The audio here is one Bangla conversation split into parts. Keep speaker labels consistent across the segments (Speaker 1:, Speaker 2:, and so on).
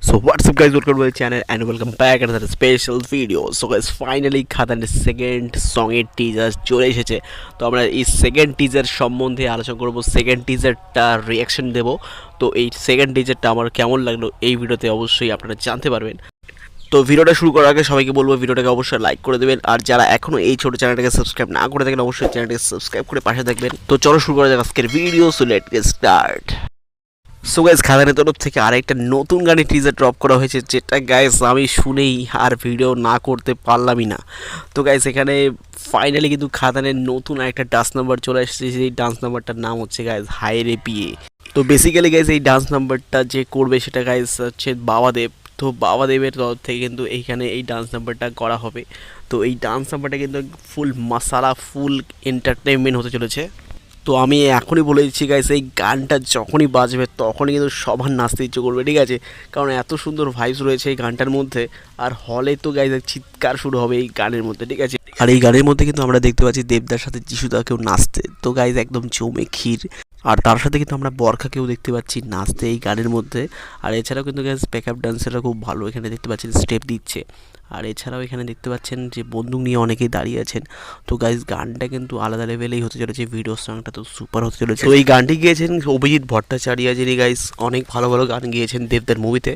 Speaker 1: So what's up guys, welcome to my channel and welcome back to another special video. So guys, finally খাদানের সেকেন্ড সঙের টিজার চলে এসেছে। তো আমরা এই সেকেন্ড টিজার সম্বন্ধে আলোচনা করব, সেকেন্ড টিজারটা রিয়াকশন দেব। তো এই সেকেন্ড টিজারটা আমার কেমন লাগলো এই ভিডিওতে অবশ্যই আপনারা জানতে পারবেন। তো ভিডিওটা শুরু করার আগে সবাইকে বলবো ভিডিওটাকে অবশ্যই লাইক করে দেবেন, আর যারা এখনো এই ছোট চ্যানেলটাকে সাবস্ক্রাইব না করে থাকেন অবশ্যই চ্যানেলটাকে সাবস্ক্রাইব করে পাশে থাকবেন। তো চলো শুরু করা যাক আজকের video. So let's get start. So guys, খাদানের তরফ থেকে আরেকটা নতুন গানের টিজার ড্রপ করা হয়েছে, যেটা গাইজ আমি শুনেই আর ভিডিও না করতে পারলামই না। তো গাইজ এখানে ফাইনালি কিন্তু খাদানের নতুন একটা ডান্স নাম্বার চলে এসেছে। এই ডান্স নাম্বারটার নাম হচ্ছে গাইজ হাই রে পিয়ে। তো বেসিক্যালি গাইজ এই ডান্স নাম্বারটা যে করবে সেটা গাইজ হচ্ছে বাবাদেব। তো বাবাদেবের তরফ থেকে কিন্তু এইখানে এই ডান্স নাম্বারটা করা হবে। তো এই ডান্স নাম্বারটা কিন্তু ফুল মাসালা, ফুল এন্টারটেনমেন্ট হতে চলেছে। তো আমি এখনই বলে দিচ্ছি গাইস, এই গানটা যখনই বাজবে তখনই কিন্তু সবার নাচতে ইচ্ছে করবে, ঠিক আছে? কারণ এত সুন্দর ভাইবস রয়েছে এই গানটার মধ্যে, আর হলে তো গাইস চিৎকার শুরু হবে এই গানের মধ্যে, ঠিক আছে? আর এই গানের মধ্যে কিন্তু আমরা দেখতে পাচ্ছি দেবদার সাথে যিশুদাকেও নাচতে। তো গাইস একদম জমে ক্ষীর। আর তার সাথে কিন্তু আমরা বরখাকেও দেখতে পাচ্ছি নাচতে এই গানের মধ্যে। আর এছাড়াও কিন্তু গাইস ব্যাকআপ ডান্সাররা খুব ভালো এখানে দেখতে পাচ্ছেন স্টেপ দিচ্ছে। আর এছাড়াও এখানে দেখতে পাচ্ছেন যে বন্দুক নিয়ে অনেকেই দাঁড়িয়ে আছেন। তো গাইজ গানটা কিন্তু আলাদা লেভেলেই হতে চলেছে, ভিডিও সংটা তো সুপার হতে চলেছে। তো এই গানটি গিয়েছেন অভিজিৎ ভট্টাচার্য, যিনি গাইজ অনেক ভালো ভালো গান গিয়েছেন দেবদার মুভিতে।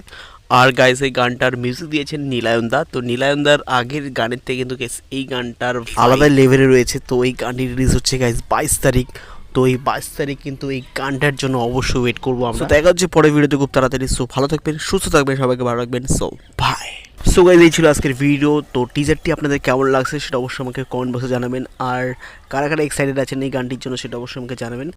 Speaker 1: আর গাইজ এই গানটার মিউজিক দিয়েছেন নীলায়নদা। তো নীলায়নদার আগের গানের থেকে কিন্তু এই গানটার আলাদা লেভেলে রয়েছে। তো এই গানটি রিলিজ হচ্ছে গাইজ 22 তারিখ। তো এই 22 তারিখ কিন্তু এই গানটার জন্য অবশ্যই ওয়েট করবো আমরা। দেখা হচ্ছে পরের ভিডিওতে খুব তাড়াতাড়ি। সো ভালো থাকবেন, সুস্থ থাকবেন, সবাইকে ভালো রাখবেন। So by. সো গাইজ এই ছিল আজকের ভিডিও। তো টিজারটি আপনাদের কেমন লাগছে সেটা অবশ্যই আমাকে কমেন্ট বক্সে জানাবেন, আর কারা কারা এক্সাইটেড আছেন এই গানটির জন্য সেটা অবশ্যই আমাকে জানাবেন।